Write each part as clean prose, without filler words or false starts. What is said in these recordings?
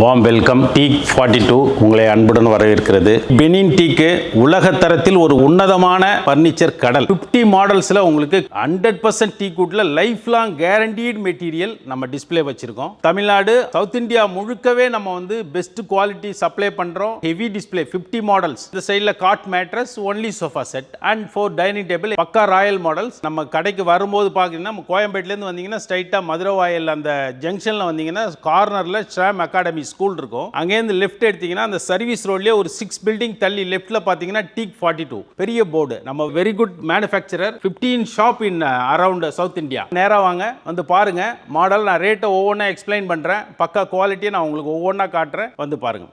Warm welcome. டீக் 42 உங்களை அன்புடன் வரவேற்கிறது. பெனின் டீக்கு உலக தரத்தில் ஒரு உன்னதமான பர்னிச்சர் கடல். 50 மாடல்ஸ்ல உங்களுக்கு 100% டீக் வுட்ல லைஃப் லாங் கேரண்டீட் மெட்டீரியல் நம்ம டிஸ்ப்ளே வச்சிருக்கோம். தமிழ்நாடு, சவுத் இந்தியா முழுக்கவே நம்ம வந்து பெஸ்ட் குவாலிட்டி சப்ளை பண்றோம். Heavy display 50 models. இந்த சைடுல cot mattress, only sofa set and 4 dining table. Pucca royal models. நம்ம கடைக்கு வரும்போது பாத்தீங்கன்னா கோயம்பேட்ல இருந்து வந்தீங்கன்னா ஸ்ட்ரைட்டா மதுரை வாயில் அந்த ஜங்ஷன்ல வந்தீங்கன்னா கார்னர்ல ஷாம் அகாடமி ஸ்கூல் இருக்கும். அங்கேருந்து லெஃப்ட் எடுத்தீங்கன்னா அந்த சர்வீஸ் ரோட்லயே ஒரு 6 பில்டிங் தள்ளி லெஃப்ட்ல பாத்தீங்கன்னா டீக் 42 பெரிய போர்டு. நம்ம very good manufacturer, 15 shop in around south India. நேரா வாங்க, வந்து பாருங்க மாடல். நான் ரேட்டை ஒவ்வொன்றா எக்ஸ்பிளைன் பண்றேன். பக்கா குவாலிட்டியை நான் உங்களுக்கு ஒவ்வொன்றா காட்டுறேன். வந்து பாருங்க.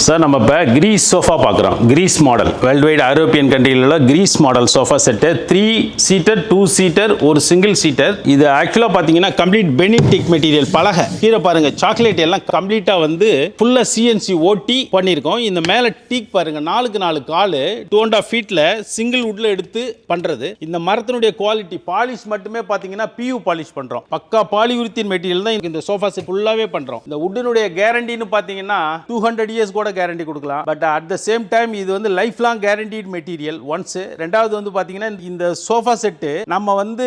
சார், நம்ம இப்போ கிரீஸ் சோஃபா பார்க்குறோம். Greece model world wide European கண்ட்ரியில் உள்ள Greece model sofa set 3 seater, 2 seater, ஒரு சிங்கிள் சீட்டர். இது ஆக்சுவலாக பார்த்தீங்கன்னா கம்ப்ளீட் பெனின் டீக் மெட்டீரியல். பலகை கீழே பாருங்க, சாக்லேட் எல்லாம் கம்ப்ளீட்டாக வந்து ஃபுல்லாக சிஎன்சி ஓட்டி பண்ணியிருக்கோம். இந்த மேலே டீக் பாருங்க, 4க்கு 4 கால் 2.5 ஃபீட்டில் சிங்கிள் வுட்ல எடுத்து பண்ணுறது. இந்த மரத்தினுடைய குவாலிட்டி பாலிஷ் மட்டுமே பார்த்தீங்கன்னா பியூ பாலிஷ் பண்ணுறோம். பக்கா பாலியூரித்தீன் மெட்டீரியல் தான் இந்த சோஃபா செட் ஃபுல்லாகவே பண்ணுறோம். இந்த வுட்டினுடைய கேரண்டின்னு பார்த்தீங்கன்னா 200 இயர்ஸ் கூட கேரண்டி கொடுக்கலாம். But at the same time இது வந்து life long guaranteed material once. ரெண்டாவது வந்து பாத்தீங்கன்னா இந்த சோஃபா செட்டு நம்ம வந்து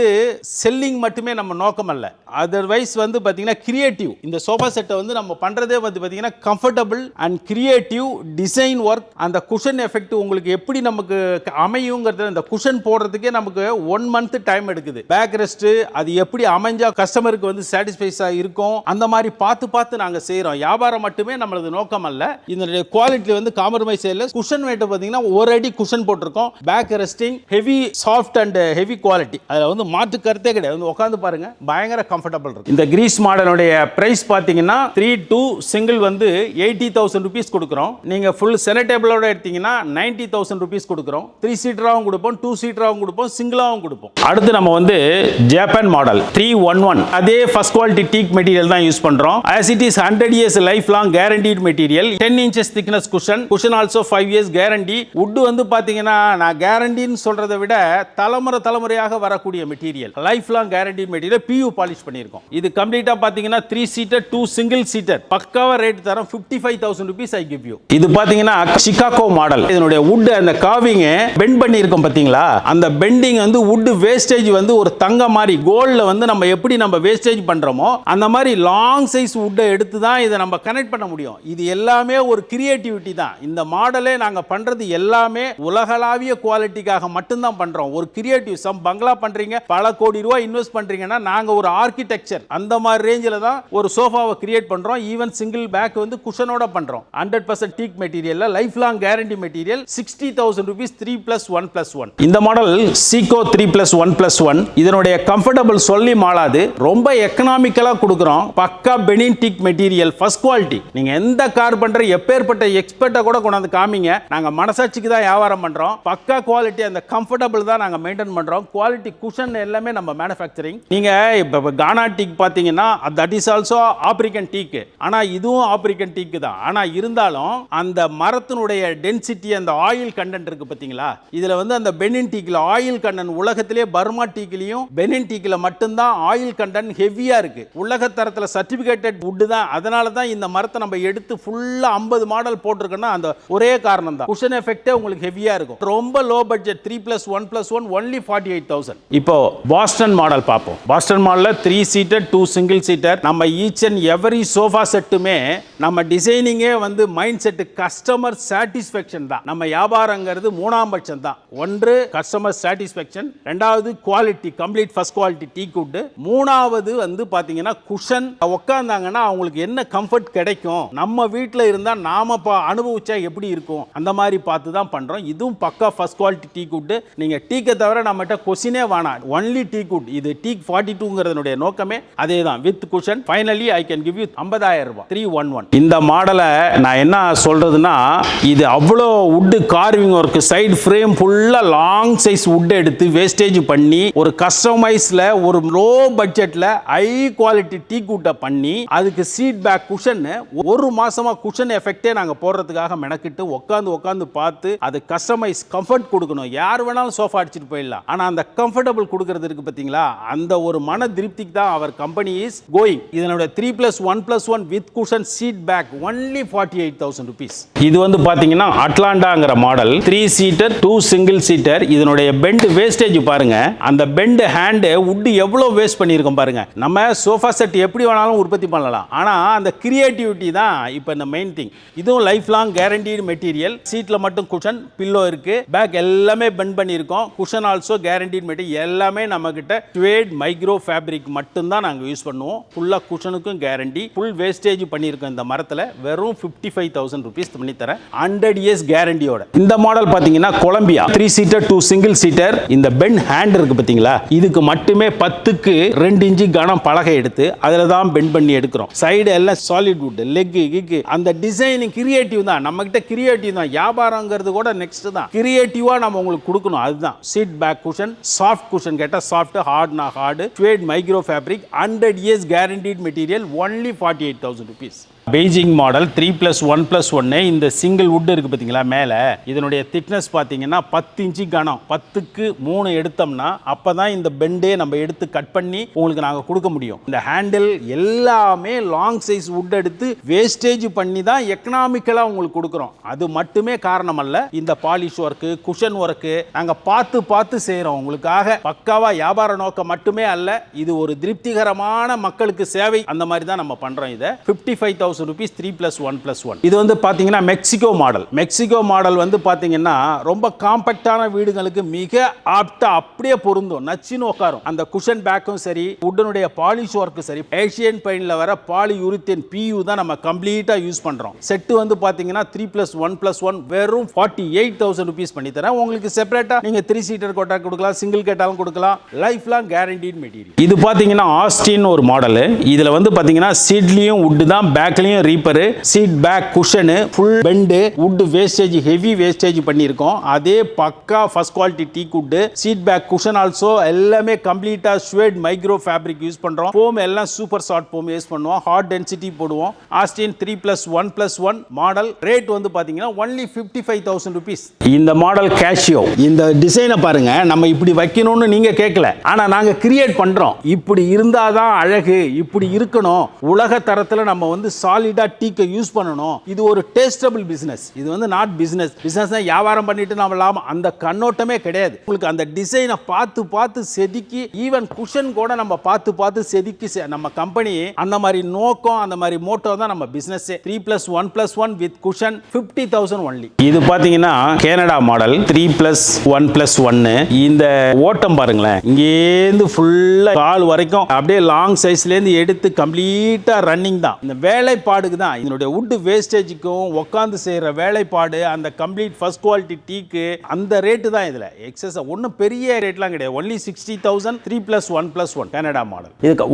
செல்லிங் மட்டுமே நம்ம நோக்கம் அல்ல, அதர்வைஸ் வந்து பாத்தீங்கன்னா கிரியேட்டிவ். இந்த சோஃபா செட்டை வந்து நம்ம பண்றதே வந்து பாத்தீங்கன்னா comfortable and creative design work. அந்த குஷன் எஃபெக்ட் உங்களுக்கு எப்படி நமக்கு அமையுங்கிறது, இந்த குஷன் போடுறதுக்கே நமக்கு 1 மந்த் டைம் எடுக்குது. பேக் ரெஸ்ட் அது எப்படி அமைஞ்சா கஸ்டமருக்கு வந்து சாட்டிஸ்ஃபைஸா இருக்கும், அந்த மாதிரி பார்த்து பார்த்து நாங்க செய்யறோம். வியாபாரம் மட்டுமே நம்மளது நோக்கம் அல்ல. இந்த குவாலிட்டி வந்து காம்ப்ரமைஸ் இல்ல. குஷன் வெயிட் பாத்தீங்கன்னா ஒரு அடி குஷன் போட்டிருக்கோம். Back resting heavy soft and heavy quality. அதுல வந்து மாற்று கருத்தே கிடையாது. வந்து உட்கார்ந்து பாருங்க, பயங்கர கம்ஃபர்டபிள் இருக்கு. இந்த கிரீஸ் மாடலுடைய பிரைஸ் பாத்தீங்கன்னா 3-2 சிங்கிள் வந்து 80,000 rupees கொடுக்குறோம். நீங்க ஃபுல் செனட் டேபிளோட எடுத்தீங்கன்னா 90,000 rupees கொடுக்குறோம். 3 சீட்டராகவும் கொடுப்போம், 2 சீட்டராகவும் கொடுப்போம், சிங்கிளாகவும் கொடுப்போம். அடுத்து நம்ம வந்து ஜப்பான் மாடல் 311 அதே ஃபர்ஸ்ட் குவாலிட்டி டீக் மெட்டீரியல் தான் யூஸ் பண்றோம். as it is 100 years life long guaranteed material. 10 inches thickness cushion also 5 years guarantee. wood வந்து பாத்தீங்கன்னா நான் கேரண்டின்னு சொல்றதை விட தலைமுறையாக வரக்கூடிய material. Life long guaranteed material PU polish பண்ணியிருக்கோம். இது கம்ப்ளீட்டா பாத்தீங்கன்னா 3 சீட்டர் 2 சிங்கிள் சீட்டர். பக்காவா ரேட் தரோம். 55,000 rupees I give you. இது பாத்தீங்கன்னா சிகாகோ மாடல். இதனுடைய wood அந்த காவிங் பெண்ட் பண்ணி இருக்கும் பாத்தீங்களா, அந்த பெண்டிங் வந்து wood வேஸ்டேஜ் வந்து ஒரு தங்க மாதிரி கோல்ட்ல வந்து நம்ம எப்படி நம்ம வேஸ்டேஜ் பண்றோமோ அந்த மாதிரி லாங் சைஸ் wood எடுத்து தான் இதை நம்ம கனெக்ட் பண்ண முடியும். இது எல்லாமே ஒரு கிரியேட்டிவிட்டி தான். இந்த மாடலே நாங்க பண்றது எல்லாமே உலகளாவிய குவாலிட்டிக்காக மட்டும் தான் பண்றோம். ஒரு கிரியேட்டிவ் சம் பங்களா பண்றீங்க, பல கோடி ரூபாய் இன்வெஸ்ட் பண்றீங்கன்னா நாங்க ஒரு ஆர்கிடெக்சர் அந்த மாதிரி ரேஞ்சில தான் ஒரு சோஃபாவை கிரியேட் பண்றோம். ஈவன் சிங்கிள் பேக் வந்து குஷனோட பண்றோம். 100% டீக் மெட்டீரியல்ல life long guarantee material. 60,000 rupees 3+1+1. இந்த மாடல் சீகோ 3+1+1. இதனுடைய கம்ஃபர்டபிள் சொல்லி மாளாது. ரொம்ப எக்கனாமிக்கலா கொடுக்குறோம். பக்கா பெனின் டீக் மெட்டீரியல் ஃபர்ஸ்ட் குவாலிட்டி. நீங்க எந்த கார் பண்ற எப்பேற்பட்ட எக்ஸ்பர்ட்டை கூட கொண்டாந்து காமிங்க, நாங்க மனசாட்சிக்கு தான் வியாபாரம் பண்றோம். பக்கா குவாலிட்டி அந்த கம்ஃபர்டபிள் தான் நாங்க மெயின்டைன் பண்றோம். குவாலிட்டி குஷன் எல்லாமே நம்ம மேனுஃபேக்சரிங். நீங்க இப்ப கானா டீக் பாத்தீங்கன்னா தட் இஸ் ஆல்சோ ஆப்பிரிக்கன் டீக். ஆனா இதுவும் ஆப்பிரிக்கன் டீக் தான். ஆனா இருந்தாலும் அந்த மரத்தினுடைய டென்சிட்டி, அந்த ஆயில் கண்டென்ட் இருக்கு பாத்தீங்களா, இதுல வந்து அந்த பெனின் டீக்ல ஆயில் கண்டென்ட் உலகத்திலே பர்மா டீக்லயும் பெனின் டீக்ல மட்டும்தான் ஆயில் கண்டென்ட் ஹெவியா இருக்கு. உலக தரத்துல சர்டிபிகேட்டட் வுட் தான். அதனால தான் இந்த மரத்தை நம்ம எடுத்து ஃபுல்லா 50 மாடல் போட்டிருக்கேன்னா அந்த ஒரே காரணம் தான். குஷன் எஃபெக்டே உங்களுக்கு ஹெவியா இருக்கும். ரொம்ப லோ பட்ஜெட் 3+1+1 only 48,000. இப்போ பாஸ்டன் மாடல் பார்ப்போம். பாஸ்டன் மாடல்ல 3 சீட்டர் 2 சிங்கிள் சீட்டர். நம்ம ஈச் அண்ட் எவரி சோஃபா செட்டுமே நம்ம டிசைனிங்கே வந்து மைண்ட் செட் கஸ்டமர் சாட்டிஸ்ஃபேக்ஷன் தான். நம்ம வியாபாரங்கிறது மூணாம் பட்சம் தான். ஒன்று கஸ்டமர் சாட்டிஸ்ஃபேக்ஷன், ரெண்டாவது quality, complete first quality teak good, மூணாவது வந்து பாத்தீங்கன்னா குஷன். உட்கார்ந்தாங்கன்னா அவங்களுக்கு என்ன கம்ஃபர்ட் கிடைக்கும், நம்ம வீட்டில் இருந்தா நாம அனுபவிச்சா எப்படி இருக்கும், அந்த மாதிரி பார்த்து தான் பண்றோம். இதுவும் பக்கா ஃபர்ஸ்ட் குவாலிட்டி டீ குட். நீங்க டீக்கை தவிர நம்மகிட்ட கொஸ்டினே வேணாம், ஒன்லி டீ குட். இது டீ 42ங்கிறதுனுடைய நோக்கமே அதே தான், with cushion. Finally I can give you 50,000 ரூபாய் 311. இந்த மாடலை நான் என்ன சொல்றதுன்னா, இது அவ்வளோ would carving work, side frame ஃபுல்லா லாங் சைஸ் வுட் எடுத்து வேஸ்டேஜ் பண்ணி ஒரு கஸ்டமைஸ்ல ஒரு லோ பட்ஜெட்ல ஹை குவாலிட்டி டீ குட்டை பண்ணி அதுக்கு சீட் பேக் குஷன் ஒரு மாசமா குஷன் எஃபெக்டே நாங்க போடுறதுக்காக மெனக்கிட்டு உட்காந்து பார்த்து அது கஸ்டமைஸ் கம்ஃபர்ட் கொடுக்கணும். யார் வேணாலும் சோஃபா அடிச்சிட்டு போயிடலாம், ஆனா அந்த கம்ஃபர்டபிள் கொடுக்கிறது இருக்கு பாத்தீங்களா, அந்த ஒரு மன திருப்திக்கு தான் அவர் கம்பெனி இஸ் கோயிங். இதனுடைய 3+1+1 with cushion seat back only 48,000 rupees. இது வந்து பாத்தீங்கன்னா அட்லாண்டாங்கிற மாடல் 3 சீட்டர் 2 சிங்கிள் சீட்டர். இதனுடைய பெண்ட் வேஸ்டேஜ் பாருங்க, அந்த பெண்ட் ஹேண்ட் வுட் எவ்வளவு வேஸ்ட் பண்ணியிருக்கோம் பாருங்க. நம்ம சோஃபா செட் எப்படி வேணாலும் உற்பத்தி பண்ணலாம், ஆனா அந்த கிரியேட்டிவிட்டி தான் இப்போ இந்த மெயின் திங். இதுவும் லைஃப் லாங் கேரண்டீடு மெட்டீரியல். சீட்ல மட்டும் குஷன், பில்லோ இருக்கு, பேக் எல்லாமே பெண்ட் பண்ணியிருக்கோம். Cushion also guaranteed material. எல்லாமே நம்ம கிட்ட ஸ்வேட் மைக்ரோ ஃபேப்ரிக் மட்டும் தான் நாங்கள் யூஸ் பண்ணுவோம். ஃபுல்லா குஷனுக்கும் கேரண்டி, ஃபுல் வேஸ்டேஜ் பண்ணியிருக்கோம். இந்த மரத்தில் வெறும் 55,000 rupees பண்ணி தரேன், 100 years கேரண்டியோட. இந்த மாடல் பார்த்தீங்கன்னா கொலம்பியா 3 சீட்டர் 2 சிங்கிள் சீட்டர். இந்த பெண்ட் ஹேண்ட் இருக்கு பார்த்தீங்களா, இதுக்கு மட்டுமே 10க்கு 2 இன்ச்சு கனம் பலகை எடுத்து அதில் தான் பெண்ட் பண்ணி எடுக்கிறோம். சைடு எல்லாம் சாலிட் வுட், லெக் கிக்கு, அந்த டிசைனிங் கிரியேட்டிவ் தான். நம்ம கிட்ட கிரியேட்டிவ் தான், வியாபாரங்கிறது கூட நெக்ஸ்ட் தான். கிரியேட்டிவா நம்ம உங்களுக்கு கொடுக்கணும், அதுதான். Seat back cushion, soft cushion கேட்டா சாஃப்ட், ஹார்ட்னா hard, suede micro fabric, 100 years guaranteed material, only 48,000 rupees. Beijing model 3+1+1. இந்த சிங்கிள் வுட் இருக்கு பார்த்தீங்களா மேலே, இதனுடைய திக்னஸ் பார்த்தீங்கன்னா 10 இன்ச்சு கனம். 10க்கு 3 எடுத்தோம்னா அப்போ தான் இந்த பெண்டே நம்ம எடுத்து கட் பண்ணி உங்களுக்கு நாங்கள் கொடுக்க முடியும். இந்த ஹேண்டில் எல்லாமே லாங் சைஸ் வுட் எடுத்து வேஸ்டேஜ் பண்ணி தான் எக்கனாமிக்கலாக உங்களுக்கு கொடுக்குறோம். அது மட்டுமே காரணம் அல்ல, இந்த பாலிஷ் ஒர்க்கு, குஷன் ஒர்க்கு நாங்கள் பார்த்து செய்கிறோம் உங்களுக்காக. பக்காவா வியாபார நோக்கம் மட்டுமே அல்ல, இது ஒரு திருப்திகரமான மக்களுக்கு சேவை. அந்த மாதிரி தான் நம்ம பண்ணுறோம். இதை 55,000 rupees 3+1+1. இது வந்து பாத்தீங்கன்னா மெக்சிகோ மாடல். மெக்சிகோ மாடல் வந்து பாத்தீங்கன்னா ரொம்ப காம்பாக்டான வீடுகளுக்கு மிக ஆப்டா அப்படியே பொருந்தும், நச்சின்னு உட்காரும். அந்த குஷன் பேக்கும் சரி, வுட்டனுடைய பாலிஷ் ஒர்க்கும் சரி, ஏசியன் பெயிண்ட்ல வர பாலியூரித்தேன் PU தான் நம்ம கம்ப்ளீட்டா யூஸ் பண்றோம். செட் வந்து பாத்தீங்கன்னா 3+1+1 வெறும் 48,000 rupees பண்ணி தரேன். உங்களுக்கு செப்பரேட்டா நீங்க 3 சீட்டர் கோட்டா கொடுக்கலாம், சிங்கிள் கேட்டாலும் கொடுக்கலாம். Life long guaranteed material. இது பாத்தீங்கன்னா ஆஸ்டின் ஒரு மாடல். இதுல வந்து பாத்தீங்கன்னா சீட்லயும் வுட் தான், பேக்ல reaper, seat back cushion, full bend, wood wastage, heavy wastage பண்ணியிருக்கோம். அதே பக்கா first quality teak wood. Seat back cushion also எல்லாமே கம்ப்ளீட்டா ஸ்வேட் மைக்ரோ ஃபேப்ரிக் யூஸ் பண்றோம். ஃபோம் எல்லாம் சூப்பர் சாஃப்ட் ஃபோம் யூஸ் பண்ணுவோம். ஹார்ட் டென்சிட்டி போடுவோம். Austin 3+1+1 model. ரேட் வந்து பாத்தீங்கன்னா only 55,000 rupees. இந்த மாடல் கேஷியோ. இந்த டிசைனை பாருங்க, நம்ம இப்படி வைக்கணும்னு நீங்க கேட்கல, ஆனா நாங்க கிரியேட் பண்றோம். இப்படி இருந்தாதான் அழகு, இப்படி இருக்கணும். உலக தரத்துல நம்ம வந்து சாலிடா டீக்கு யூஸ் பண்ணணும். இது ஒரு டேஸ்டபிள் பிசினஸ். இது வந்து நாட் பிசினஸ். பிசினஸ் வியாபாரம் பண்ணிட்டு நாம லாபம், அந்த கண்ணோட்டமே கிடையாது. உங்களுக்கு அந்த டிசைனை பார்த்து செதுக்கி, ஈவன் குஷன் கூட நம்ம பார்த்து செதுக்கி, நம்ம கம்பெனி அந்த மாதிரி நோக்கம், அந்த மாதிரி மோட்டோ தான் நம்ம பிசினஸ். 3+1+1 with cushion 50,000 only. இது பாத்தீங்கன்னா கனடா மாடல் 3+1+1. இந்த ஓட்டம் பாருங்களேன், இங்கேருந்து ஃபுல்லா கால் வரைக்கும் அப்படியே லாங் சைஸ்ல இருந்து எடுத்து கம்ப்ளீட்டா ரன்னிங் தான். இந்த வேலைப்பாடுக்கு தான், இதனுடைய வுட் வேஸ்டேஜுக்கும் உட்காந்து செய்யற வேலைப்பாடு, அந்த கம்ப்ளீட் ஃபர்ஸ்ட் குவாலிட்டி டீக்கு அந்த ரேட்டு தான். இதுல எக்ஸஸ் ஒன்றும் பெரிய ரேட்லாம் கிடையாது. only 60,000 3+1+1 Canada model. இதுக்கு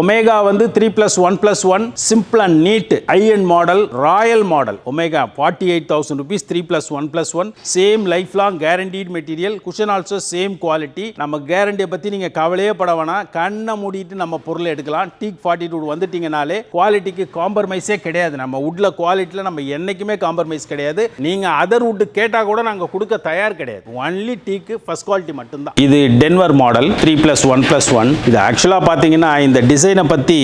ஒமேகா வந்து 3+1+1 simple and neat high end model, royal model. Omega 48,000 rupees 3+1+1. Same life long guaranteed material. Cushion also same quality. நம்ம கேரண்டியை பத்தி நீங்க கவலையே பட வேணாம், கண்ணை மூடிட்டு நம்ம பொருளை எடுக்கலாம். டீக் 42 வந்துட்டீங்கனாலே குவாலிட்டிக்கு காம்ப்ரமைஸே கிடையாது. நம்ம வுட்ல குவாலிட்டியில் நம்ம என்னைக்குமே காம்ப்ரமைஸ் கிடையாது. நீங்க அதர் வுட் கேட்டா கூட நாங்க கொடுக்க தயார் கிடையாது. ஒன்லி டீக்கு ஃபர்ஸ்ட் குவாலிட்டி மட்டும்தான். இது டென்வர் மாடல் 3+1+1. இது ஆக்சுவலா பாத்தீங்கன்னா இந்த டிசைனை பத்தி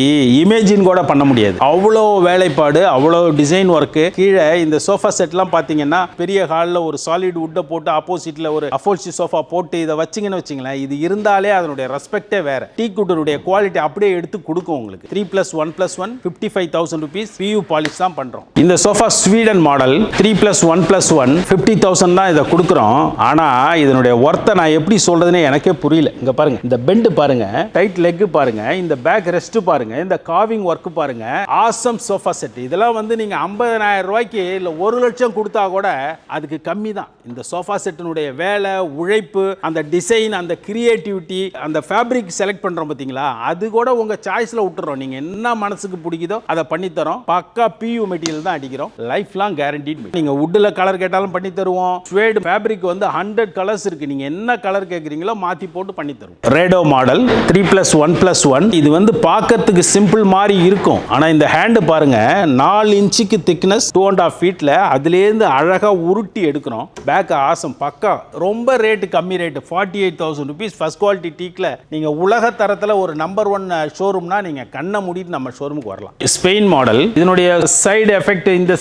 இமேஜின் கூட பண்ண முடியாது. அவ்வளோ வேலைப்பாடு, அவ்வளோ டிசைன் ஒர்க்கு. கீழே இந்த சோஃபா செட்லாம் பாத்தீங்கன்னா பெரிய ஹாலில் ஒரு சாலிட் வுட்டை போட்டு ஆப்போசிட்ல ஒரு அஃபோல்சி சோஃபா போட்டு இதை வச்சிங்கன்னு வச்சிங்களேன், இது இருந்தாலே அதனுடைய ரெஸ்பெக்டே வேற. டீக் வுட்டுடைய குவாலிட்டி அப்படியே எடுத்து கொடுக்கும் உங்களுக்கு. 3+1+1 55,000 rupees PU பாலிஷ் தான் பண்றோம். இந்த சோஃபா ஸ்வீடன் மாடல் 3+1+1 50,000 தான் இதை கொடுக்குறோம். ஆனா இதனுடைய ஒர்த்தை நான் எப்படி சொல்றதுன்னு எனக்கே புரியல. இங்க பாருங்க, இந்த பெண்ட் பாருங்க, டைட் லெக் பாருங்க, இந்த பேக் ரெஸ்ட் பாருங்க, இந்த காவிங் ஒர்க் பாருங்க. Awesome sofa set. இதெல்லாம் வந்து நீங்க 50,000 ரூபாய்க்கு இல்ல 1 லட்சம் கொடுத்தா கூட அதுக்கு கம்மி தான். இந்த சோஃபா செட்டினுடைய வேலை, உழைப்பு, அந்த டிசைன், அந்த கிரியேட்டிவிட்டி, அந்த ஃபேப்ரிக் செலக்ட் பண்றோம் பாத்தீங்களா, அது கூட உங்க சாய்ஸ்ல விட்டுறோம். நீங்க என்ன மனசுக்கு பிடிக்குதோ அதை பண்ணி தரோம். பக்கா PU மெட்டீரியல் தான் அடிக்கிறோம். Life long guaranteed. நீங்க வுட்ல கலர் கேட்டாலும் பண்ணி தருவோம். ஸ்வேட் ஃபேப்ரிக் வந்து 100 கலர்ஸ் இருக்கு. நீங்க என்ன கலர் கேக்குறீங்களோ மாத்தி போட்டு பண்ணி தருவோம். Rado model 3+1+1. இது வந்து பார்க்கிறதுக்கு சிம்பிள் மாதிரி இருக்கும். ஆனா இந்த ஹேண்ட் பாருங்க, 4 இன்ச்சுக்கு திக்னஸ், 2.5 ஃபீட்ல அதுலேருந்து அழகா உருட்டி எடுக்கிறோம். பேக் ஆசம் பக்கா. ரொம்ப ரேட்டு கம்மி ரேட்டு, 48,000 rupees. ஃபர்ஸ்ட் குவாலிட்டி டீக்ல நீங்க உலக தரத்துல ஒரு நம்பர் 1 ஷோரூம்னா நீங்க கண்ணை மூடிட்டு நம்ம ஷோரூமுக்கு வரலாம். Spain model. இதனுடைய சைடு எஃபெக்ட் இந்த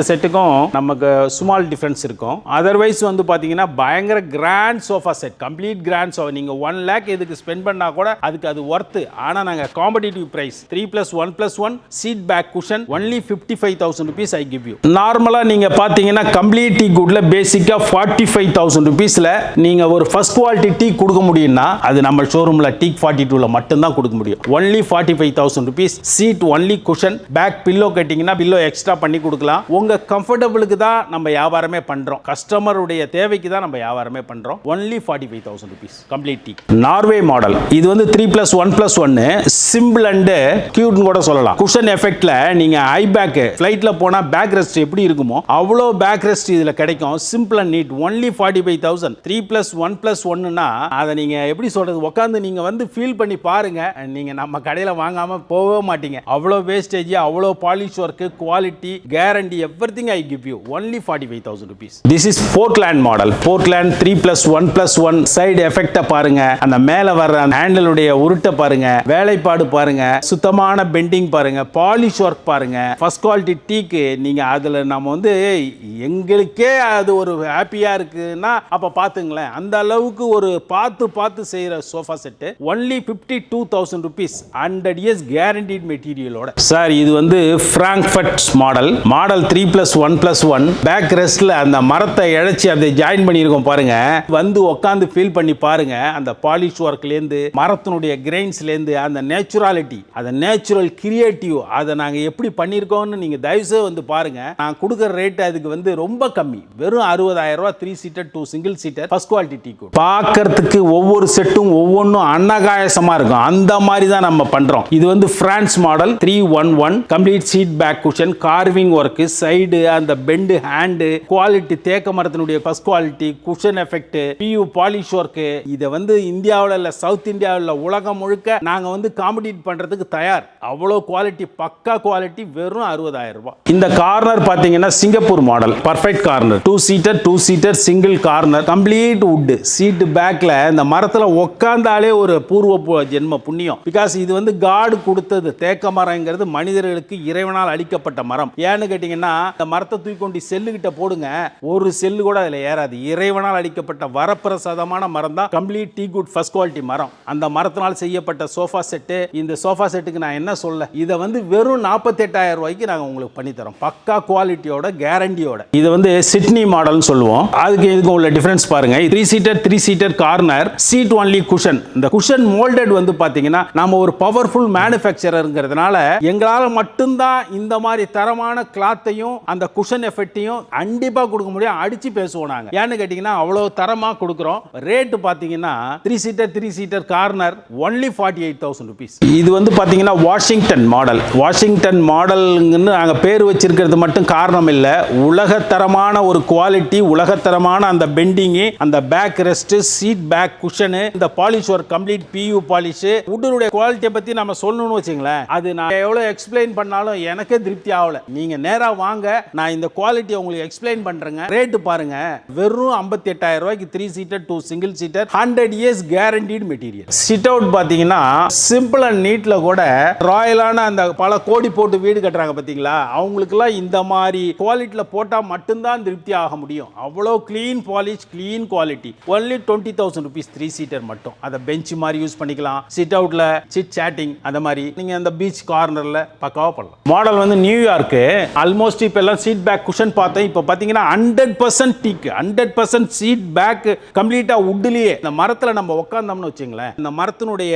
செட்டுக்கும் நமக்கு ஸ்மால் டிஃபரன்ஸ் இருக்கும். அதர்வைஸ் வந்து பாத்தீங்கன்னா பயங்கர grand sofa set, complete grand sofa. நீங்க 1 lakh இதுக்கு ஸ்பெண்ட் பண்ணா கூட அதுக்கு அது ஒர்த். ஆனா நாங்க competitive price 3+1+1 seat back cushion only 55,000 rupees I give you. நார்மலா நீங்க பாத்தீங்கன்னா கம்ப்ளீட் டீ குட்ல பேசிக்கா 45,000 rupeesல நீங்க ஒரு ஃபர்ஸ்ட் குவாலிட்டி டீ கொடுக்க முடியும்னா அது நம்ம ஷோரூம்ல டீக் 42ல மட்டும் தான் கொடுக்க முடியும். only 45,000 rupees. Seat only cushion, back pillow கட்டிங்கன்னா பில்லோ எக்ஸ்ட்ரா பண்ணி கொடுக்கலாம். உங்க கம்ஃபர்டபிளுக்கு தான் நம்ம வியாபாரமே பண்றோம். கஸ்டமருடைய தேவைக்கு தான் நம்ம வியாபாரமே பண்றோம். only 45,000 rupees complete tea. Norway model. இது வந்து 3+1+1 சிம்பிள் அண்ட் கியூட்னு கூட சொல்லலாம். குஷன் எஃபெக்ட்ல நீங்க ஐ பேக் ஃளைட்ல போனா பேக் ரெஸ்ட் எப்படி இருக்குமோ அவ்வளோ பேக் ரெஸ்ட் இதுல கிடைக்கும். Simple and neat. only 45,000. 3+1+1னா அதை நீங்க எப்படி சொல்றது, உட்காந்து நீங்க வந்து ஃபீல் பண்ணி பாருங்க. நீங்க நம்ம கடையில வாங்காம போகவே மாட்டீங்க. அவ்வளோ வேஸ்டேஜ், அவ்வளோ polish work, quality, guarantee, everything I give you. only 45,000 rupees. This is Portland model. Portland 3+1+1 side effect பாருங்க, அந்த மேல வர்ற அந்த ஹேண்டிலுடைய உருட்டை பாருங்க, வேலைப்பாடு பாருங்க, சுத்தமான பெண்டிங் பாருங்க, பாலிஷ் ஒர்க் பாருங்க. ஃபர்ஸ்ட் குவாலிட்டி டீக்கு நீங்க அதுல நம்ம வந்து எங்களுக்கே அது ஒரு ஹாப்பியா இருக்குன்னா அப்ப பாத்துங்களேன். அந்த அளவுக்கு ஒரு பார்த்து செய்யற sofa set only 52,000 rupees. 100 years guaranteed மெட்டீரியலோட. சார் இது வந்து பிராங்க்ஃபர்ட் மாடல் 3+1+1 பேக் ரெஸ்ட்ல அந்த மரத்தை இழைச்சி அதை ஜாயின் பண்ணியிருக்கோம் பாருங்க. வந்து உட்காந்து ஃபீல் பண்ணி பாருங்க. அந்த பாலிஷ் ஒர்க்லேருந்து, மரத்தினுடைய கிரெயின்ஸ்லேருந்து, அந்த நேச்சுராலிட்டி, அந்த நேச்சுரல் கிரியேட்டிவ், அதை நாங்கள் எப்படி பண்ணியிருக்கோம்னு நீங்கள் தயவுசெய்து வந்து பாருங்க. நான் கொடுக்குற ரேட் அதுக்கு வந்து ரொம்ப கம்மி. வெறும் 60,000 ரூபாய் 3 seater 2 single seater first quality teak good. பார்க்கறதுக்கு ஒவ்வொரு செட்டும் ஒவ்வொன்றும் அன்னகாயசமா இருக்கும். அந்த மாதிரி தான் நம்ம பண்றோம். இது வந்து France model 311 complete seat back cushion, carving work, side அந்த பெண்ட் ஹேண்ட் குவாலிட்டி, தேக்க மரத்தினுடைய first quality, cushion effect, PU polish work. இதை வந்து இந்தியாவில் இல்ல சவுத் இந்தியாவில் உலகம் முழுக்க நாங்க வந்து காம்படிட் பண்றதுக்கு தயார். அவ்வளோ குவாலிட்டி, பக்கா குவாலிட்டி. வெறும் 60,000 ரூபாய். இந்த கார்னர் பாத்தீங்கன்னா Singapore model perfect corner 2 seater single corner, complete wood. Seat பேக்ல இந்த மரத்துல உட்கார்ந்தாலே ஒரு பூர்வ ஜென்ம புண்ணியம். பிகாஸ் இது வந்து காட் கொடுத்தது. தேக்க மரங்கிறது மனிதர்களுக்கு இறைவனால் அளிக்கப்பட்ட மரம். ஏன்னு கேட்டீங்கன்னா இந்த மரத்தை தூக்கி செல்லு கிட்ட போடுங்க, ஒரு செல்லு கூட அதுல ஏறாது. இறைவனால் அளிக்கப்பட்ட வரப்பிரசாதமான மரம் தான் complete tea good first quality மரம். அந்த மரத்தினால் செய்யப்பட்ட சோஃபா செட்டு. இந்த சோஃபா செட்டுக்கு நான் என்ன சொல்ல, இதை வந்து வெறும் 48,000 ரூபாய்க்கு நாங்கள் உங்களுக்கு பண்ணி தரோம். பக்கா குவாலிட்டியோட, கேரண்டியோட. இது வந்து சிட்னி மாடல்னு சொல்லுவோம். அதுக்கு இதுக்கு உள்ள டிஃபரன்ஸ் பாருங்க. 3 seater corner, seat only cushion. இந்த குஷன் மோல்டட் வந்து பாத்தீங்கன்னா நாம ஒரு பவர்ஃபுல் மேனுஃபேக்சரர்ங்கிறதுனால எங்களால மட்டும்தான் இந்த மாதிரி தரமான கிளாத்தையும் அந்த குஷன் எஃபெக்டையும் கண்டிப்பா கொடுக்க முடியும். அடிச்சு பேசுவோம் நாங்க. ஏன்னு கேட்டீங்கன்னா அவ்வளவு தரமா கொடுக்குறோம். ரேட் பாத்தீங்கன்னா 3 seater கார்னர் only 48,000 rupees. இது வந்து பாத்தீங்கன்னா வாஷிங்டன் மாடல்னு நாங்க பேர் வச்சிருக்கிறது மட்டும் காரணம் இல்ல. உலகத்தரமான ஒரு குவாலிட்டி, உலகத்தரமான அந்த பெண்டிங், அந்த back rest, seat back cushion, இந்த polish work, complete PU polish. வுட்டுடைய குவாலிட்டியை பத்தி நம்ம சொல்லணும்னு வச்சுங்களேன், அது நான் எவ்வளவு எக்ஸ்பிளைன் எக்ஸ்பிளைன் பண்ணாலும் எனக்கே திருப்தி ஆகல. நீங்க நேரா வாங்க, நான் இந்த குவாலிட்டி உங்களுக்கு எக்ஸ்பிளைன் பண்றேங்க. ரேட் பாருங்க, வெறும் 58,000 ரூபாய்க்கு 3 seater 2 single seater 100 years guaranteed material. Sit out பாத்தீங்கன்னா சிம்பிள் அண்ட் நீட்ல கூட ராயலான அந்த பல கோடி போட்டு வீடு கட்டுறாங்க பாத்தீங்களா, அவங்களுக்குலாம் இந்த மாதிரி குவாலிட்டியில போட்டா மட்டும்தான் திருப்தி ஆக முடியும். அவ்வளோ clean polish, clean quality. Only 20,000 rupees 3 seater மட்டும். அதை பெஞ்ச் மாதிரி யூஸ் பண்ணிக்கலாம், சிட் அவுட்ல சிட் சாட்டிங் அந்த மாதிரி நீங்க அந்த பீச் கார்னர்ல பக்காவா பண்ணலாம். மாடல் வந்து நியூயார்க். ஆல்மோஸ்ட் இப்ப எல்லாம் சீட் பேக் குஷன் பார்த்தேன். இப்போ பாத்தீங்கன்னா 100% டீக், 100% சீட் பேக் கம்ப்ளீட்டா வுட்லயே. இந்த மரத்துல நம்ம உட்கார்ந்தோம்னு வச்சுங்களேன், இந்த மரத்தினுடைய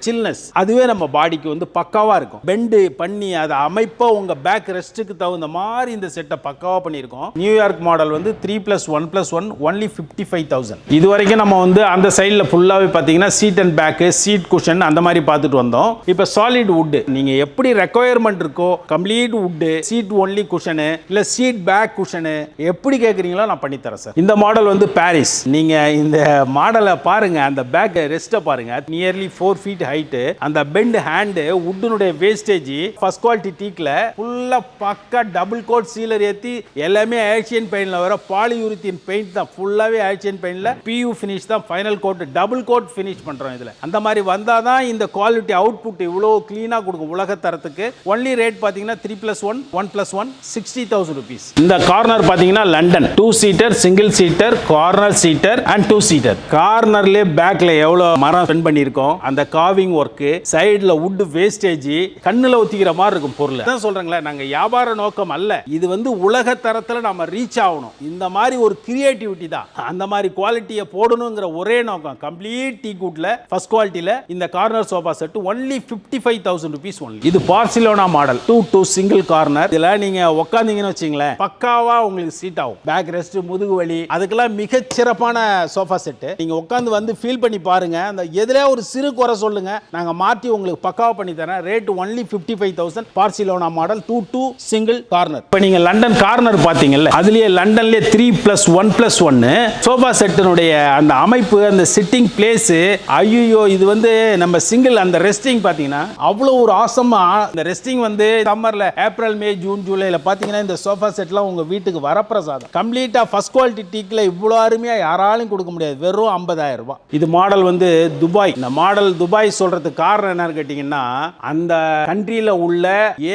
சில்னஸ் அதுவே நம்ம பாடிக்கு வந்து பக்காவா இருக்கும். பெண்டு பண்ணி அதை அமைப்பா உங்க பேக் ரெஸ்ட்டுக்கு தகுந்த மாதிரி இந்த செட்டை பக்காவா பண்ணியிருக்கோம். நியூயார்க் மாடல் வந்து 3+1+1 ஒன்லி 55,000. இது வரைக்கும் நம்ம வந்து அந்த சைடில் ஃபுல்லாகவே பார்த்தீங்கன்னா seat and back, seat cushion அந்த மாதிரி பார்த்துட்டு வந்தோம். இப்போ சாலிட் வுட் நீங்க எப்படி ரெக்குயர்மெண்ட் இருக்கோ, கம்ப்ளீட் வுட், சீட் ஒன்லி குஷனு இல்ல சீட் பேக் குஷனு எப்படி கேட்குறீங்களோ நான் பண்ணி தரேன் சார். இந்த மாடல் வந்து பாரிஸ். நீங்க இந்த மாடலை பாருங்க, அந்த பேக் ரெஸ்ட்டை பாருங்க, நியர்லி 4 feet ஹைட்டு. அந்த பெண்ட் ஹேண்டு வுட்னுடைய வேஸ்டேஜ் ஃபர்ஸ்ட் குவாலிட்டி டீக்ல ஃபுல்லா பக்கா டபுள் கோட் சீலர் ஏத்தி எல்லாமே ஏஷியன் பெயிண்ட்ல வர பாலியூரித்தீன் பெயிண்ட் தான். ஃபுல்லாவே ஏஷியன் பெயிண்ட்ல PU ஃபினிஷ் தான், final coat double coat finish பண்றோம். இதுல அந்த மாதிரி வந்தாதான் இந்த குவாலிட்டி அவுட்புட் இவ்வளோ கிளீனா கொடுக்கும் உலக தரத்துக்கு. ஒன்லி ரேட் பாத்தீங்கன்னா 3+1 1+1 60,000 rupees. இந்த கார்னர் பாத்தீங்கன்னா London 2 seater single seater corner seater and 2 seater. கார்னர்ல பேக்ல எவ்வளவு மரம் ஸ்பெண்ட் பண்ணிருக்கோம், அந்த காவிங் ஒர்க், சைடுல வுட் வேஸ்டேஜ் கண்ணுல ஊத்திக்கிற மாதிரி இருக்கும் பொருள். அதான் சொல்றேங்களே, நாங்க வியாபார நோக்கம் அல்ல, இது வந்து உலக தரத்துல நம்ம ரீச் ஆகணும். இந்த மாதிரி ஒரு கிரியேட்டிவிட்டி தான், அந்த மாதிரி குவாலிட்டியை போடணுங்கிற ஒரே நோக்கம். கம்ப்ளீட் டீ குட்ல ஃபர்ஸ்ட் குவாலிட்டியில இந்த corner sofa set only 55,000 rupees only. இது பார்சிலோனா மாடல் 2 சிங்கிள் கார்னர். இதுல நீங்க உட்கார்ந்தீங்கன்னு வச்சீங்களேன், பக்காவா உங்களுக்கு சீட் ஆகும். பேக் ரெஸ்ட், முதுகு வலி அதுக்கெல்லாம் மிக சிறப்பான சோஃபா செட். நீங்க உட்கார்ந்து வந்து ஃபீல் பண்ணி பாருங்க. அந்த எதுல ஒரு சிறு குறை சொல்லுங்க, நாங்க மாற்றி உங்களுக்கு பக்காவா பண்ணி தரேன். Rate only 55,000 Barcelona model 2 single corner. இப்போ நீங்க லண்டன் கார்னர் பாத்தீங்கல்ல, அதுலயே லண்டன்லயே 3+1+1 சோஃபா செட்டினுடைய அந்த அமைப்பு, அந்த சிட்டிங் பிளேஸ், ஐயோ இது வந்து நம்ம சிங்கிள் அந்த ரெஸ்டிங் பாத்தீங்கன்னா அவ்வளவு ஒரு ஆசமா. இந்த ரெஸ்டிங் வந்து சம்மர்ல ஏப்ரல் மே ஜூன் ஜூலைல பாத்தீங்கன்னா இந்த சோஃபா செட்லாம் உங்க வீட்டுக்கு வரப்பிரசாதம். கம்ப்ளீட்டா ஃபர்ஸ்ட் குவாலிட்டி டீக்ல இவ்வளவு அருமையா யாராலும் கொடுக்க முடியாது, வெறும் 50,000 ரூபாய். இது மாடல் வந்து துபாய். இந்த மாடல் துபாய் சொல்றதுக்கு காரணம் என்னன்னு கேட்டீங்கன்னா, அந்த கண்ட்ரியில உள்ள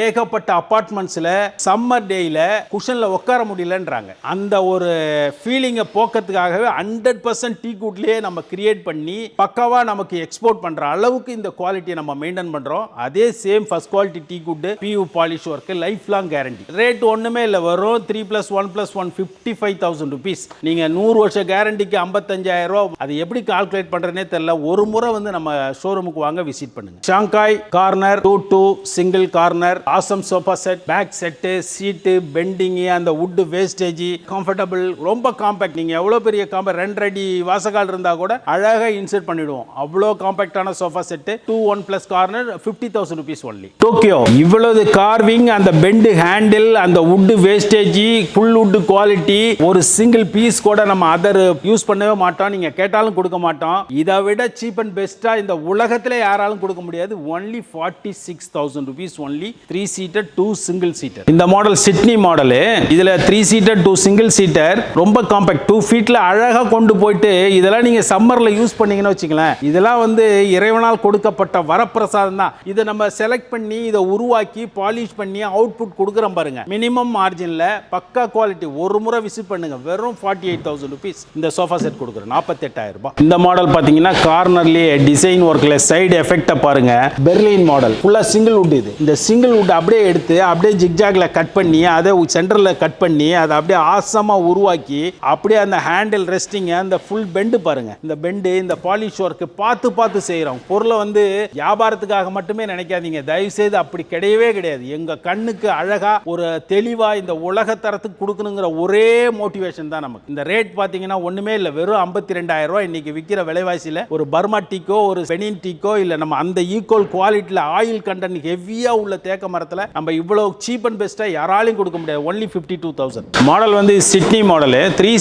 ஏகப்பட்ட அபார்ட்மெண்ட்ஸ்ல சம்மர் டேயில குஷன்ல உட்கார முடியலன்றாங்க. அந்த ஒரு ஃபீலிங்கை போக்கத்துக்காகவே 100% டீ குட்லயே நம்ம கிரியேட் பண்ணி பக்காவா நமக்கு எக்ஸ்போர்ட் பண்ற அளவுக்கு இந்த குவாலிட்டியை நம்ம மெயின்டைன் பண்றோம். அதே same first quality teak good, PU polish work, life long guarantee. Rate ஒண்ணுமே இல்ல, வரும் 3+1+1 55,000 rupees. நீங்க 100 வருஷ கேரண்டிக்கு 55,000 ரூபாய். அது எப்படி கால்குலேட் பண்றதுனே தெரியல. ஒரு முறை வந்து நம்ம ஷோரூமுக்கு வாங்க, விசிட் பண்ணுங்க. Shanghai corner 2 single corner, awesome sofa set, back set, seat, bending, அந்த வுட் வேஸ்டேஜ், கம்ஃபர்டபிள், ரொம்ப காம்பாக்ட். நீங்க எவ்வளவு பெரிய காம்பாக்ட் 2 அடி வாசகால் இருந்தா கூட அழகா இன்சர்ட் பண்ணிடுவோம். அவ்வளோ காம்பாக்டான sofa set 2 corner 50,000 rupees only. Tokyo இவ்வளவு கார்விங், அந்த பெண்ட் ஹேண்டில், அந்த wood wastage, full wood quality, ஒரு சிங்கிள் பீஸ் கூட நம்ம அதர் யூஸ் பண்ணவே மாட்டோம். நீங்க கேட்டாலும் கொடுக்க மாட்டோம். இதை விட சீப் அண்ட் பெஸ்டா இந்த உலகத்திலே யாராலும் கொடுக்க முடியாது. Only 46,000 rupees only. 3 seater 2 single seater. இந்த மாடல் சிட்னி மாடல். இதுல 3 சீட்டர் 2 சிங்கிள் சீட்டர், ரொம்ப காம்பாக்ட், 2 feetல அழகா கொண்டு போயிட்டு இதெல்லாம் நீங்க சம்மர்ல யூஸ் பண்ணீங்கன்னு வச்சுக்கலாம். இதெல்லாம் வந்து இறைவனால் கொடுக்கப்பட்ட வரப்பிரசாதம் தான். இதை நம்ம செலக்ட் பண்ணி இதை உருவாக்கி பாலிஷ் பண்ணி அவுட்புட் கொடுக்குறோம் பாருங்க. மினிமம் மார்ஜின்ல பக்கா குவாலிட்டி. ஒரு முறை விசிட் பண்ணுங்க, வெறும் 48,000 rupees இந்த சோஃபா செட் கொடுக்குறோம். 48,000 ரூபாய். இந்த மாடல் பாத்தீங்கன்னா கார்னர்லயே டிசைன் ஒர்க்ல சைடு எஃபெக்ட பாருங்க. பெர்லின் மாடல் ஃபுல்லா சிங்கிள் வுட். இது இந்த சிங்கிள் வுட் அப்படியே எடுத்து அப்படியே ஜிக்ஜாக்ல கட் பண்ணி அதை சென்டர்ல கட் பண்ணி அதை அப்படியே ஆசமா உருவாக்கி அப்படியே அந்த ஹேண்டில் ரெஸ்டிங், அந்த ஃபுல் பெண்ட் பாருங்க. இந்த பெண்ட், இந்த பாலிஷ் ஒர்க் பார்த்து செய்யறோம். பொருளை வந்து வியாபாரத்துக்காக மட்டுமே நினைக்காதீங்க, தயவு செய்து அப்படி கிடையவே கிடையாது. எங்க கண்ணுக்கு அழகா ஒரு தெளிவா இந்த உலக தரத்துக்கு கொடுக்கணுங்கிற ஒரே மோட்டிவேஷன் தான் நமக்கு. இந்த ரேட் பாத்தீங்கன்னா ஒண்ணுமே இல்ல, வெறும் 52,000 ரூபாய். இன்னைக்கு விற்கிற விலைவாசியில ஒரு பர்மா டீக்கோ ஒரு பெனின் டீக்கோ இல்ல நம்ம அந்த ஈக்குவல் குவாலிட்டியில ஆயில் கண்டென்ட் ஹெவியா உள்ள தேக்க மரத்துல நம்ம இவ்வளவு சீப் அண்ட் பெஸ்டா யாராலையும் கொடுக்க முடியாது. ஒன்லி 52,000. மாடல் வந்து Sydney model 3